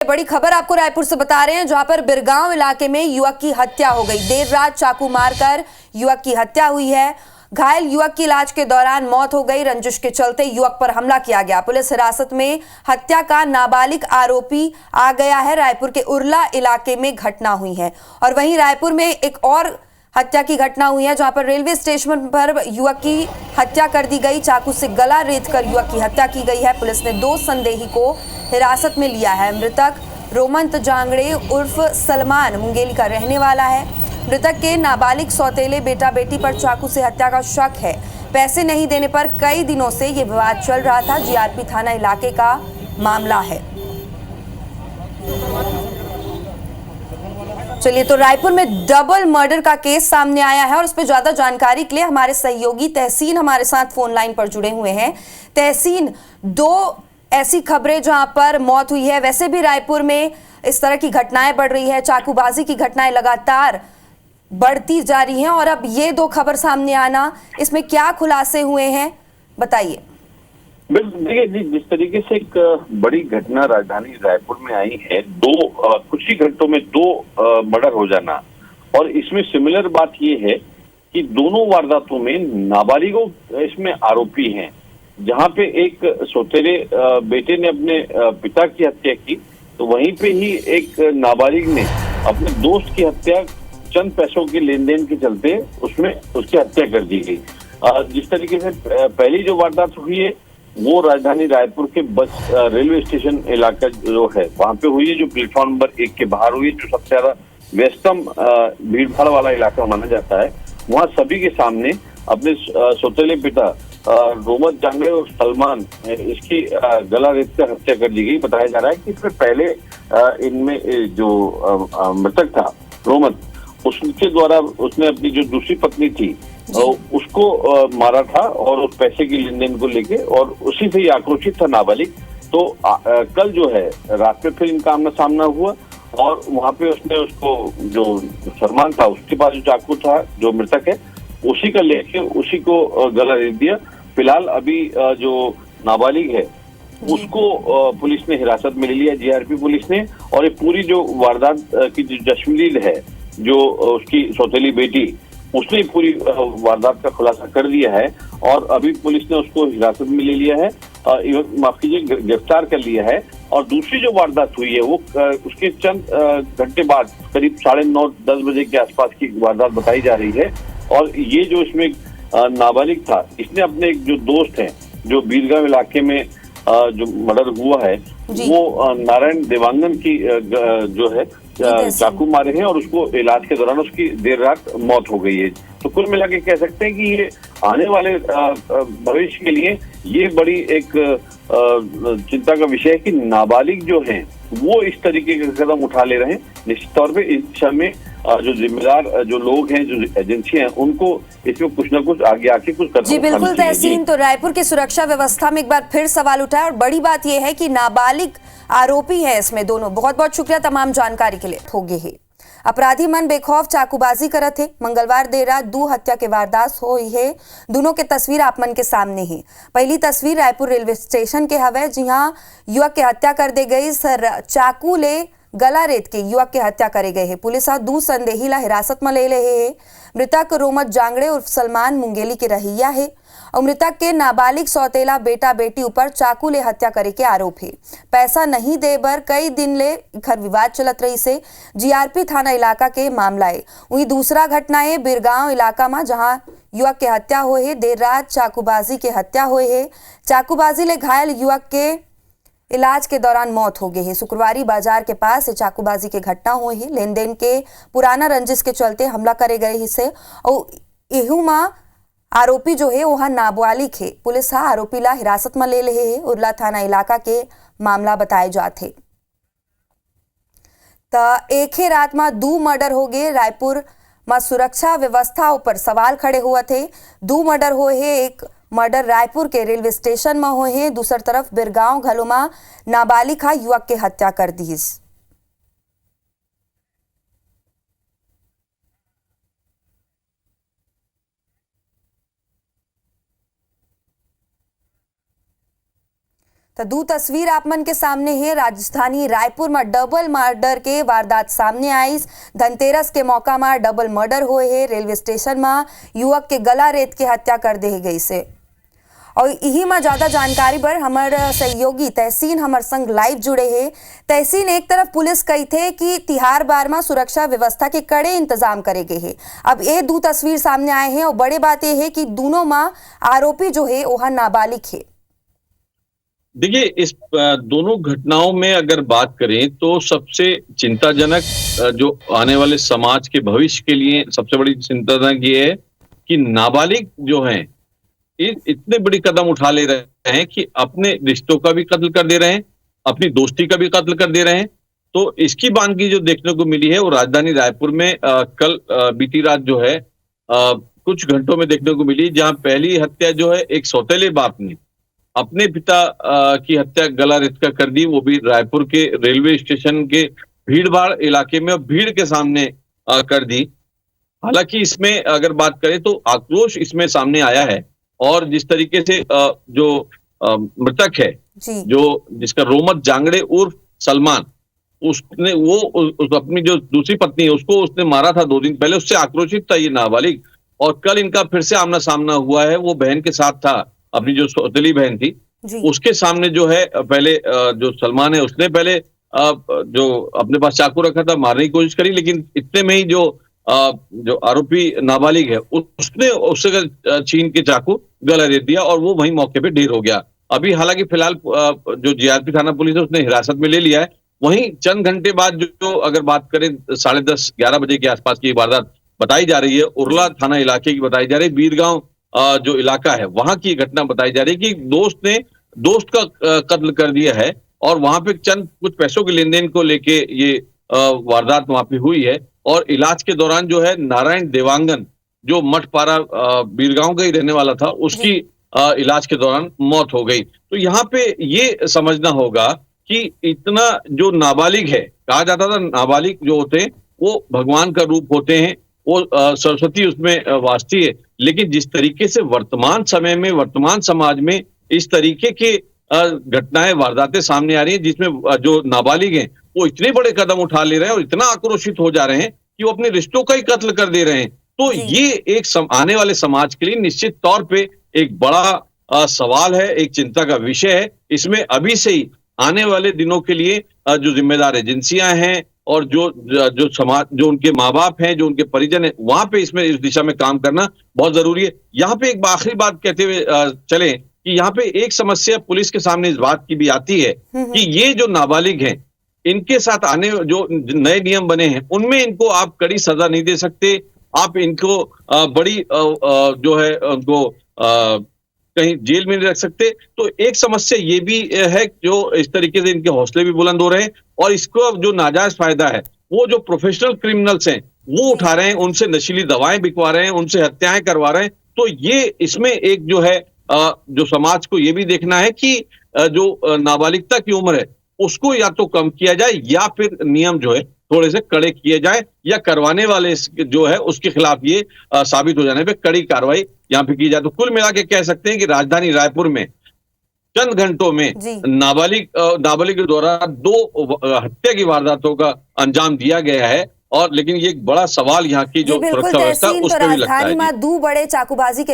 बड़ी खबर आपको रायपुर से बता रहे हैं, जहां पर बिरगांव इलाके में युवक की हत्या हो गई। देर रात चाकू मारकर युवक की हत्या हुई है। घायल युवक की इलाज के दौरान मौत हो गई। रंजिश के चलते युवक पर हमला किया गया। पुलिस हिरासत में हत्या का नाबालिग आरोपी आ गया है। रायपुर के उरला इलाके में घटना हुई है। और वहीं रायपुर में एक और हत्या की घटना हुई है, जहां पर रेलवे स्टेशन पर युवक की हत्या कर दी गई। चाकू से गला रेतकर युवक की हत्या की गई है। पुलिस ने 2 संदेही को हिरासत में लिया है। मृतक रोमंत जांगड़े उर्फ सलमान मुंगेली का रहने वाला है। मृतक के नाबालिग सौतेले बेटा बेटी पर चाकू से हत्या का शक है। पैसे नहीं देने पर कई दिनों से ये विवाद चल रहा था। जीआरपी थाना इलाके का मामला है। चलिए, तो रायपुर में डबल मर्डर का केस सामने आया है और उस पर ज्यादा जानकारी के लिए हमारे सहयोगी तहसीन हमारे साथ फोन लाइन पर जुड़े हुए हैं। तहसीन, 2 ऐसी खबरें जहां पर मौत हुई है। वैसे भी रायपुर में इस तरह की घटनाएं बढ़ रही है, चाकूबाजी की घटनाएं लगातार बढ़ती जा रही हैं और अब ये 2 खबर सामने आना, इसमें क्या खुलासे हुए हैं, बताइए। बिल्कुल, देखिए जिस तरीके से एक बड़ी घटना राजधानी रायपुर में आई है, कुछ ही घंटों में 2 मर्डर हो जाना, और इसमें सिमिलर बात ये है कि दोनों वारदातों में नाबालिगों इसमें आरोपी हैं। जहां पे एक सौतेले बेटे ने अपने पिता की हत्या की, तो वहीं पे ही एक नाबालिग ने अपने दोस्त की हत्या चंद पैसों के लेन देन के चलते उसमें उसकी हत्या कर दी गई। जिस तरीके से पहली जो वारदात हुई है वो राजधानी रायपुर के बस रेलवे स्टेशन इलाका जो है वहां पे हुई है, जो प्लेटफॉर्म नंबर 1 के बाहर हुई है, जो सबसे ज्यादा व्यस्तम भीड़ भाड़ वाला इलाका माना जाता है। वहां सभी के सामने अपने सौतेले पिता रोमत जांगड़े और सलमान इसकी गला रेत कर हत्या कर दी गई। बताया जा रहा है कि इससे पहले इनमें जो मृतक था रोमत, उसके द्वारा उसने अपनी जो दूसरी पत्नी थी उसको मारा था और उस पैसे की लेन देन को लेके, और उसी से ही आक्रोशित था नाबालिग। तो कल जो है रात में फिर इनका आमना सामना हुआ और वहां पे उसने उसको, जो सलमान था उसके पास जो चाकू था, जो मृतक है उसी का लेके उसी को गला दे दिया। फिलहाल अभी जो नाबालिग है उसको पुलिस ने हिरासत में ले लिया, जीआरपी पुलिस ने। और ये पूरी जो वारदात की जो जश्मदीद है, जो उसकी सौतेली बेटी, उसने पूरी वारदात का खुलासा कर दिया है और अभी पुलिस ने उसको हिरासत में ले लिया है, माफ कीजिए गिरफ्तार कर लिया है। और दूसरी जो वारदात हुई है वो उसके चंद घंटे बाद, करीब 9:30-10 बजे के आसपास की वारदात बताई जा रही है। और ये जो इसमें नाबालिग था, इसने अपने एक जो दोस्त हैं, जो बीरगांव इलाके में जो मर्डर हुआ है, वो नारायण देवांगन की जो है चाकू मारे हैं और उसको इलाज के दौरान उसकी देर रात मौत हो गई है। तो कुल मिला के कह सकते हैं कि ये आने वाले भविष्य के लिए ये बड़ी एक चिंता का विषय है कि नाबालिग जो हैं वो इस तरीके के कदम उठा ले रहे हैं। निश्चित तौर पे इस दिशा में जो जिम्मेदार जो लोग हैं, जो एजेंसियां हैं, उनको इसमें कुछ ना कुछ आगे आके कुछ करना। जी बिल्कुल तहसीन, तो रायपुर की सुरक्षा व्यवस्था में एक बार फिर सवाल उठा है और बड़ी बात यह है कि नाबालिग आरोपी है इसमें दोनों। बहुत बहुत शुक्रिया तमाम जानकारी के लिए। हो गए है अपराधी मन बेखौफ चाकूबाजी करत है। मंगलवार देर रात 2 हत्या के वारदात हुई है। दोनों के तस्वीर आप मन के सामने है। पहली तस्वीर रायपुर रेलवे स्टेशन के हवे, जहां युवक के हत्या कर दे गई। सर चाकू ले गला रेत के युवक के हत्या करे गए हैं। पुलिस 2 संदेही ला हिरासत में ले रहे है। मृतक रोमत जांगड़े उर्फ सलमान मुंगेली के रहिया है और मृतक के नाबालिग सौतेला बेटा बेटी ऊपर चाकू ले हत्या करे के आरोप है। पैसा नहीं दे बर कई दिन ले घर विवाद चलत रही से। जीआरपी थाना इलाका के मामला है। वही दूसरा घटना है बिरगांव इलाका में, जहां युवक के हत्या हुए है। देर रात चाकूबाजी के हत्या हुए है। चाकूबाजी ले घायल युवक के इलाज के दौरान मौत हो गई है। शुक्रवारी बाजार के पास चाकूबाजी की घटना हुई है। लेन देन के पुराना रंजिश के चलते हमला करे गए हिस्से और एहू मां आरोपी जो है वहां नाबालिग है। पुलिस आरोपी ला हिरासत में ले रहे है। उरला थाना इलाका के मामला बताए जाते। तो एक ही रात में 2 मर्डर हो गए। रायपुर में सुरक्षा व्यवस्था ऊपर सवाल खड़े हुए थे। 2 मर्डर हुए है। एक मर्डर रायपुर के रेलवे स्टेशन में हुए हैं, दूसरी तरफ बिरगांव घलोमा नाबालिग युवक के हत्या कर दी। तो दो तस्वीर आप मन के सामने है। राजधानी रायपुर में डबल मर्डर के वारदात सामने आई। धनतेरस के मौका में डबल मर्डर हुए है। रेलवे स्टेशन में युवक के गला रेत के हत्या कर दी गई से। और यही में ज्यादा जानकारी पर हमारे सहयोगी तहसीन हमारे संग लाइव जुड़े हैं। तहसीन, एक तरफ पुलिस कही थे कि तिहार बार में सुरक्षा व्यवस्था के कड़े इंतजाम करे गए हैं। अब ये दो तस्वीर सामने आए हैं और बड़ी बात यह है कि दोनों में आरोपी जो है वह नाबालिग है। देखिए, इस दोनों घटनाओं में अगर बात करें तो सबसे चिंताजनक जो आने वाले समाज के भविष्य के लिए सबसे बड़ी चिंताजनक ये है कि नाबालिग जो हैं इतने बड़ी कदम उठा ले रहे हैं कि अपने रिश्तों का भी कत्ल कर दे रहे हैं, अपनी दोस्ती का भी कत्ल कर दे रहे हैं। तो इसकी बानगी जो देखने को मिली है वो राजधानी रायपुर में कल बीती रात जो है कुछ घंटों में देखने को मिली, जहां पहली हत्या जो है एक सौतेले बाप ने अपने पिता की हत्या गला रेत कर कर दी, वो भी रायपुर के रेलवे स्टेशन के भीड़-भाड़ इलाके में और भीड़ के सामने कर दी। हालांकि इसमें अगर बात करें तो आक्रोश इसमें सामने आया है और जिस तरीके से जो मृतक है जो जिसका रोमत जांगड़े उर्फ सलमान, उसने वो अपनी जो दूसरी पत्नी है उसको उसने मारा था 2 दिन पहले, उससे आक्रोशित था ये नाबालिग। और कल इनका फिर से आमना सामना हुआ है। वो बहन के साथ था, अपनी जो सौतेली बहन थी उसके सामने जो है पहले जो सलमान है उसने पहले जो अपने पास चाकू रखा था मारने की कोशिश करी, लेकिन इतने में ही जो आरोपी नाबालिग है उसने उससे छीन के चाकू गला दे दिया और वो वहीं मौके पे ढेर हो गया। अभी हालांकि फिलहाल जो जीआरपी थाना पुलिस है उसने हिरासत में ले लिया है। वहीं चंद घंटे बाद जो अगर बात करें 10:30-11 बजे के आसपास की वारदात बताई जा रही है, उरला थाना इलाके की बताई जा रही है, बीरगांव जो इलाका है वहां की घटना बताई जा रही है कि दोस्त ने दोस्त का कत्ल कर दिया है और वहां पे चंद कुछ पैसों के लेन देन को लेके ये वारदात वहां पे हुई है। और इलाज के दौरान जो है नारायण देवांगन जो मठपारा बीरगांव का ही रहने वाला था उसकी इलाज के दौरान मौत हो गई। तो यहाँ पे ये समझना होगा कि इतना जो नाबालिग है, कहा जाता था नाबालिग जो होते हैं वो भगवान का रूप होते हैं, वो सरस्वती उसमें वासती है, लेकिन जिस तरीके से वर्तमान समय में वर्तमान समाज में इस तरीके के घटनाएं वारदातें सामने आ रही हैं जिसमें जो नाबालिग हैं वो इतने बड़े कदम उठा ले रहे हैं और इतना आक्रोशित हो जा रहे हैं कि वो अपने रिश्तों का ही कत्ल कर दे रहे हैं। तो ये एक आने वाले समाज के लिए निश्चित तौर पे एक बड़ा सवाल है, एक चिंता का विषय है। इसमें अभी से ही आने वाले दिनों के लिए जो जिम्मेदार एजेंसियां हैं और जो समाज जो उनके माँ बाप हैं, जो उनके परिजन हैं, वहां पे इसमें इस दिशा में काम करना बहुत जरूरी है। यहाँ पे एक आखिरी बात कहते हुए चले कि यहाँ पे एक समस्या पुलिस के सामने इस बात की भी आती है कि ये जो नाबालिग हैं इनके साथ आने जो नए नियम बने हैं उनमें इनको आप कड़ी सजा नहीं दे सकते, आप इनको बड़ी जो है उनको कहीं जेल में नहीं रख सकते। तो एक समस्या ये भी है जो इस तरीके से इनके हौसले भी बुलंद हो रहे हैं और इसको जो नाजायज फायदा है वो जो प्रोफेशनल क्रिमिनल्स हैं वो उठा रहे हैं, उनसे नशीली दवाएं बिकवा रहे हैं, उनसे हत्याएं करवा रहे हैं। तो ये इसमें एक जो है जो समाज को ये भी देखना है कि जो नाबालिगता की उम्र है उसको या तो कम किया जाए या फिर नियम जो है थोड़े से कड़े किए जाए या करवाने वाले जो है उसके खिलाफ ये साबित हो जाने पे कड़ी कार्रवाई यहाँ पे की जाए। तो कुल मिला के कह सकते हैं कि राजधानी रायपुर में चंद घंटों में नाबालिग द्वारा 2 हत्या की वारदातों का अंजाम दिया गया है। और लेकिन ये एक बड़ा सवाल यहाँ की जो सुरक्षा व्यवस्था उस पर भी लगता है। राजधानी में 2 बड़े चाकूबाजी के